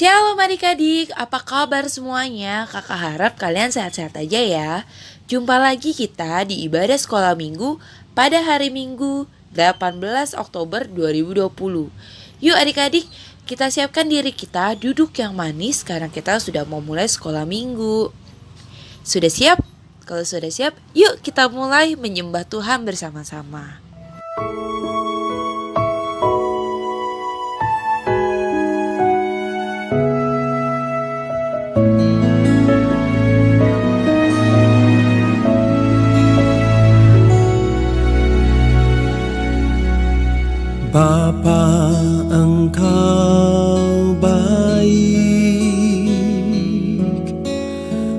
Shalom adik-adik, apa kabar semuanya? Kakak harap kalian sehat-sehat aja ya. Jumpa lagi kita di ibadah sekolah minggu pada hari Minggu 18 Oktober 2020. Yuk adik-adik, kita siapkan diri kita duduk yang manis karena kita sudah mau mulai sekolah minggu. Sudah siap? Kalau sudah siap, yuk kita mulai menyembah Tuhan bersama-sama. Bapa, Engkau baik.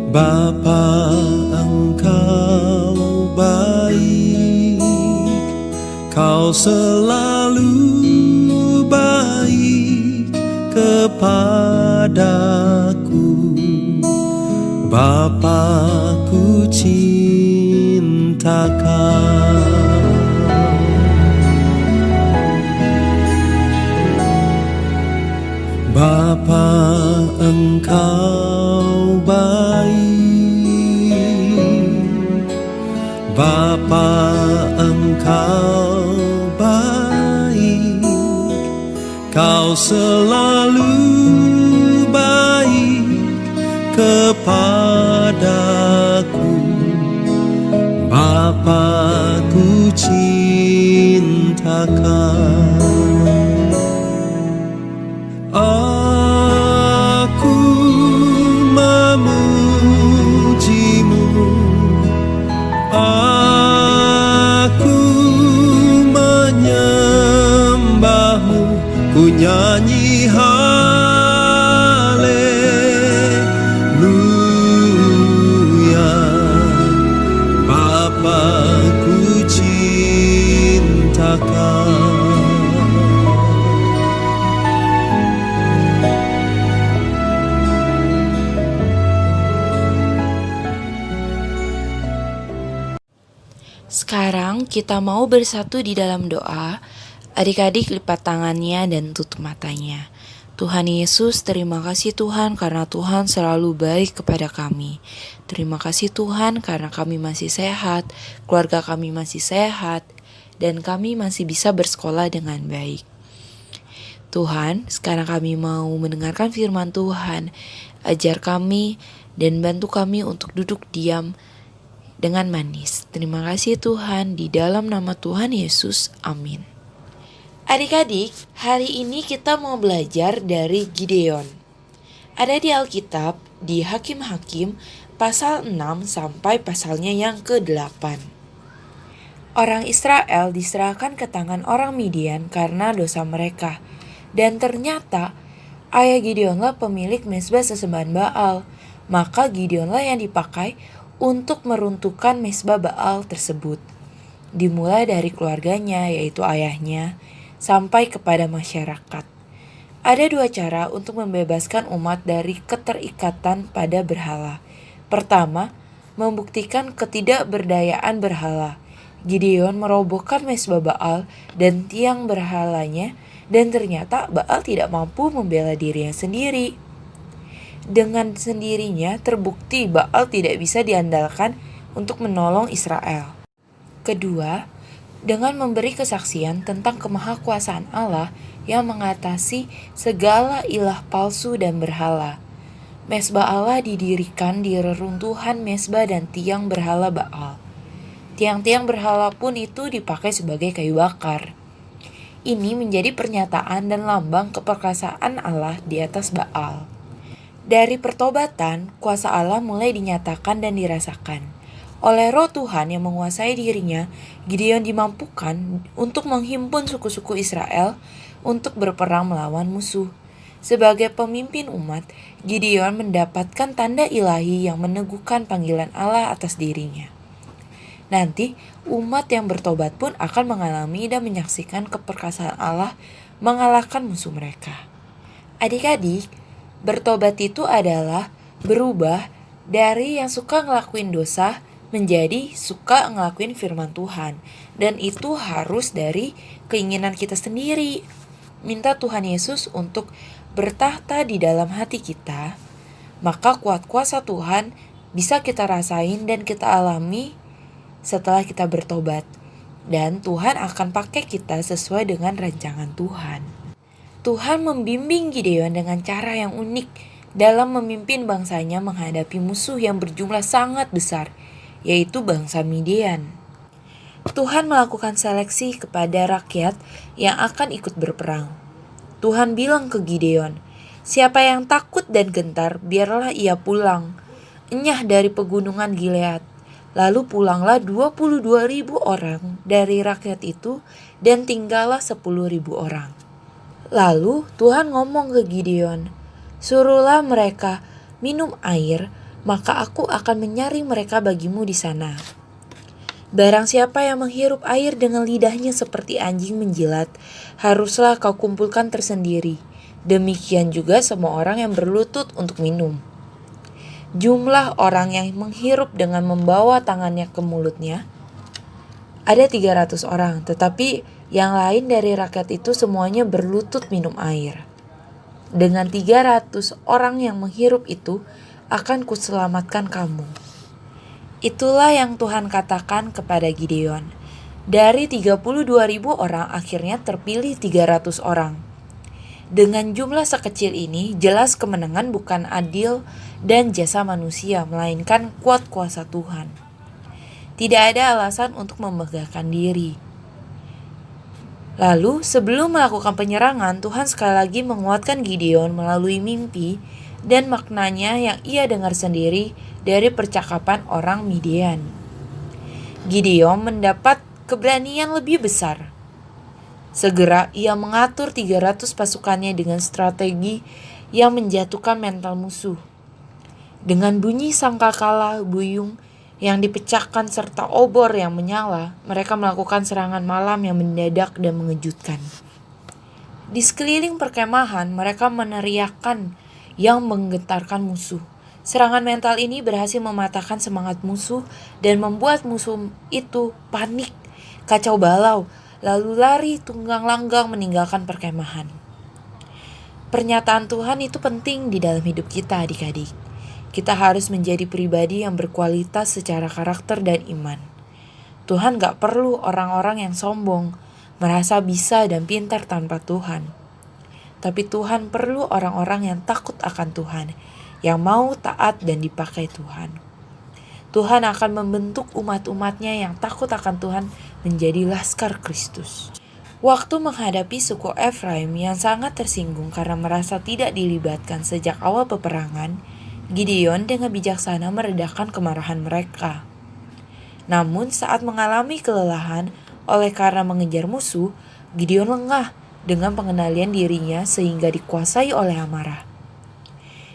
Bapa, Engkau baik. Kau selalu baik kepadaku. Bapa, ku cinta Kau. Bapa, Engkau baik. Bapa, Engkau baik. Kau selalu baik kepadaku. Bapa, ku cinta Kau. Aku memujimu, aku menyembahmu, ku nyanyi haleluya. Bapa, ku cinta Kau. Sekarang kita mau bersatu di dalam doa. Adik-adik lipat tangannya dan tutup matanya. Tuhan Yesus, terima kasih Tuhan karena Tuhan selalu baik kepada kami. Terima kasih Tuhan karena kami masih sehat, keluarga kami masih sehat, dan kami masih bisa bersekolah dengan baik. Tuhan, sekarang kami mau mendengarkan firman Tuhan. Ajar kami dan bantu kami untuk duduk diam dengan manis. Terima kasih Tuhan, di dalam nama Tuhan Yesus, amin. Adik-adik, hari ini kita mau belajar dari Gideon. Ada di Alkitab, di Hakim-Hakim, pasal 6 sampai pasalnya yang ke-8. Orang Israel diserahkan ke tangan orang Midian karena dosa mereka. Dan ternyata, ayah Gideonlah pemilik mezbah sesembahan Baal. Maka Gideonlah yang dipakai untuk meruntuhkan mezbah Baal tersebut, dimulai dari keluarganya, yaitu ayahnya, sampai kepada masyarakat. Ada dua cara untuk membebaskan umat dari keterikatan pada berhala. Pertama, membuktikan ketidakberdayaan berhala. Gideon merobohkan mezbah Baal dan tiang berhalanya, dan ternyata Baal tidak mampu membela dirinya sendiri. Dengan sendirinya terbukti Baal tidak bisa diandalkan untuk menolong Israel. Kedua, dengan memberi kesaksian tentang kemahakuasaan Allah yang mengatasi segala ilah palsu dan berhala. Mezbah Allah didirikan di reruntuhan mezbah dan tiang berhala Baal. Tiang-tiang berhala pun itu dipakai sebagai kayu bakar. Ini menjadi pernyataan dan lambang keperkasaan Allah di atas Baal. Dari pertobatan, kuasa Allah mulai dinyatakan dan dirasakan. Oleh roh Tuhan yang menguasai dirinya, Gideon dimampukan untuk menghimpun suku-suku Israel untuk berperang melawan musuh. Sebagai pemimpin umat, Gideon mendapatkan tanda ilahi yang meneguhkan panggilan Allah atas dirinya. Nanti, umat yang bertobat pun akan mengalami dan menyaksikan keperkasaan Allah mengalahkan musuh mereka. Adik-adik, bertobat itu adalah berubah dari yang suka ngelakuin dosa menjadi suka ngelakuin firman Tuhan. Dan itu harus dari keinginan kita sendiri. Minta Tuhan Yesus untuk bertahta di dalam hati kita, maka kuat kuasa Tuhan bisa kita rasain dan kita alami setelah kita bertobat. Dan Tuhan akan pakai kita sesuai dengan rancangan Tuhan. Tuhan membimbing Gideon dengan cara yang unik dalam memimpin bangsanya menghadapi musuh yang berjumlah sangat besar, yaitu bangsa Midian. Tuhan melakukan seleksi kepada rakyat yang akan ikut berperang. Tuhan bilang ke Gideon, "Siapa yang takut dan gentar, biarlah ia pulang, enyah dari pegunungan Gilead." Lalu pulanglah 22.000 orang dari rakyat itu dan tinggallah 10.000 orang. Lalu Tuhan ngomong ke Gideon, "Suruhlah mereka minum air, maka aku akan menyaring mereka bagimu di sana. Barang siapa yang menghirup air dengan lidahnya seperti anjing menjilat, haruslah kau kumpulkan tersendiri. Demikian juga semua orang yang berlutut untuk minum." Jumlah orang yang menghirup dengan membawa tangannya ke mulutnya ada 300 orang, tetapi yang lain dari rakyat itu semuanya berlutut minum air. Dengan 300 orang yang menghirup itu akan kuselamatkan kamu. Itulah yang Tuhan katakan kepada Gideon. Dari 32.000 orang akhirnya terpilih 300 orang. Dengan jumlah sekecil ini, jelas kemenangan bukan adil dan jasa manusia, melainkan kuat kuasa Tuhan. Tidak ada alasan untuk membanggakan diri. Lalu, sebelum melakukan penyerangan, Tuhan sekali lagi menguatkan Gideon melalui mimpi dan maknanya yang ia dengar sendiri dari percakapan orang Midian. Gideon mendapat keberanian lebih besar. Segera ia mengatur 300 pasukannya dengan strategi yang menjatuhkan mental musuh. Dengan bunyi sangkakala buyung yang dipecahkan serta obor yang menyala, mereka melakukan serangan malam yang mendadak dan mengejutkan. Di sekeliling perkemahan, mereka meneriakkan yang menggetarkan musuh. Serangan mental ini berhasil mematahkan semangat musuh dan membuat musuh itu panik, kacau balau, lalu lari tunggang langgang meninggalkan perkemahan. Pernyataan Tuhan itu penting di dalam hidup kita, adik-adik. Kita harus menjadi pribadi yang berkualitas secara karakter dan iman. Tuhan gak perlu orang-orang yang sombong, merasa bisa dan pintar tanpa Tuhan. Tapi Tuhan perlu orang-orang yang takut akan Tuhan, yang mau taat dan dipakai Tuhan. Tuhan akan membentuk umat-umatnya yang takut akan Tuhan menjadi laskar Kristus. Waktu menghadapi suku Efraim yang sangat tersinggung karena merasa tidak dilibatkan sejak awal peperangan, Gideon dengan bijaksana meredakan kemarahan mereka. Namun saat mengalami kelelahan oleh karena mengejar musuh, Gideon lengah dengan pengendalian dirinya sehingga dikuasai oleh amarah.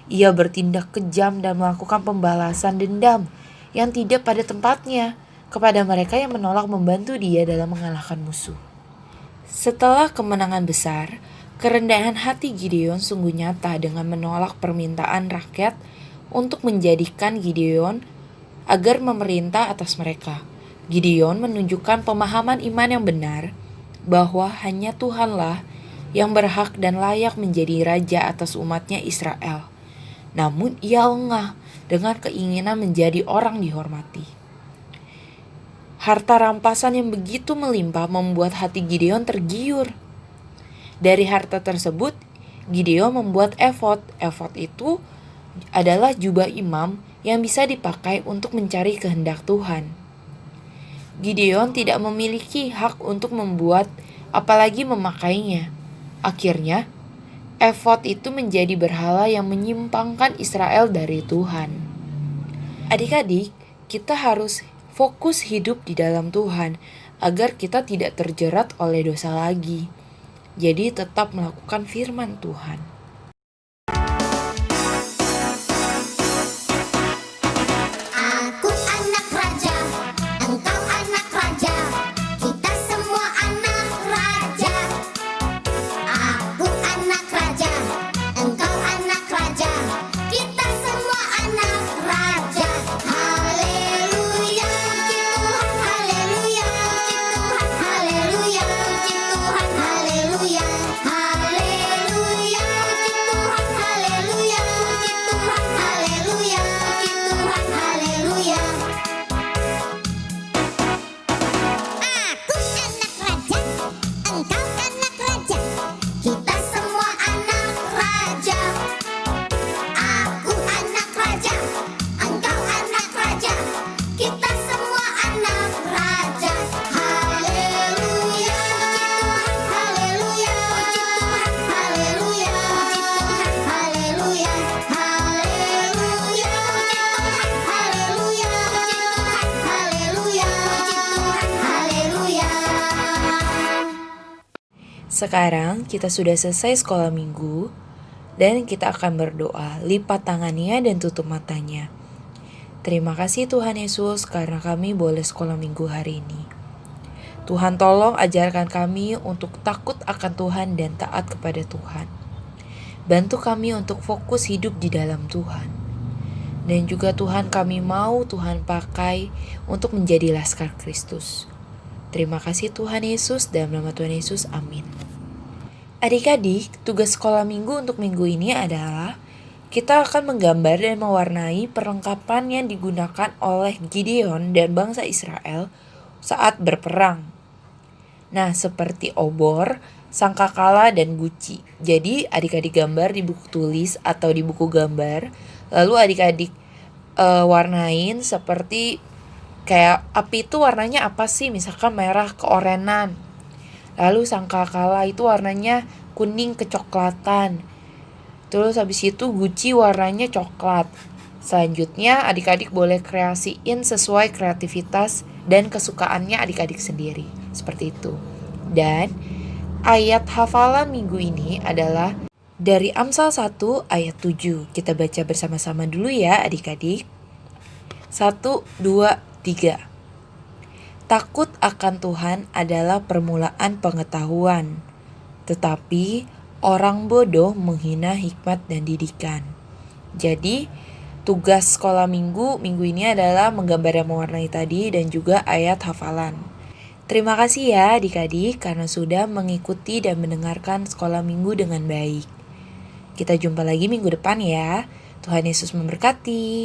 Ia bertindak kejam dan melakukan pembalasan dendam yang tidak pada tempatnya kepada mereka yang menolak membantu dia dalam mengalahkan musuh. Setelah kemenangan besar, kerendahan hati Gideon sungguh nyata dengan menolak permintaan rakyat untuk menjadikan Gideon agar memerintah atas mereka. Gideon menunjukkan pemahaman iman yang benar bahwa hanya Tuhanlah yang berhak dan layak menjadi raja atas umatnya Israel. Namun ia lengah dengan keinginan menjadi orang dihormati. Harta rampasan yang begitu melimpah membuat hati Gideon tergiur. Dari harta tersebut, Gideon membuat efod. Efod itu adalah jubah imam yang bisa dipakai untuk mencari kehendak Tuhan. Gideon tidak memiliki hak untuk membuat apalagi memakainya. Akhirnya, efod itu menjadi berhala yang menyimpangkan Israel dari Tuhan. Adik-adik, kita harus fokus hidup di dalam Tuhan agar kita tidak terjerat oleh dosa lagi. Jadi tetap melakukan firman Tuhan. Aku anak raja, engkau anak raja, kita semua anak raja. Aku anak raja, engkau anak raja, kita semua anak raja. Haleluya, puji Tuhan, haleluya, puji Tuhan, haleluya, puji Tuhan, haleluya, haleluya, Sekarang kita sudah selesai sekolah minggu dan kita akan berdoa, lipat tangannya dan tutup matanya. Terima kasih Tuhan Yesus karena kami boleh sekolah minggu hari ini. Tuhan tolong ajarkan kami untuk takut akan Tuhan dan taat kepada Tuhan. Bantu kami untuk fokus hidup di dalam Tuhan. Dan juga Tuhan kami mau Tuhan pakai untuk menjadi laskar Kristus. Terima kasih Tuhan Yesus, dalam nama Tuhan Yesus, amin. Adik-adik, tugas sekolah minggu untuk minggu ini adalah kita akan menggambar dan mewarnai perlengkapan yang digunakan oleh Gideon dan bangsa Israel saat berperang. Nah, seperti obor, sangkakala, dan guci. Jadi adik-adik gambar di buku tulis atau di buku gambar, lalu adik-adik warnain seperti kayak api itu warnanya apa sih? Misalkan merah keorenan. Lalu sangkakala itu warnanya kuning kecoklatan. Terus habis itu guci warnanya coklat. Selanjutnya adik-adik boleh kreasiin sesuai kreativitas dan kesukaannya adik-adik sendiri. Seperti itu. Dan ayat hafalan minggu ini adalah dari Amsal 1 ayat 7. Kita baca bersama-sama dulu ya adik-adik. 1, 2, 3. Takut akan Tuhan adalah permulaan pengetahuan, tetapi orang bodoh menghina hikmat dan didikan. Jadi, tugas sekolah minggu ini adalah menggambar dan mewarnai tadi dan juga ayat hafalan. Terima kasih ya adik-adik karena sudah mengikuti dan mendengarkan sekolah minggu dengan baik. Kita jumpa lagi minggu depan ya. Tuhan Yesus memberkati.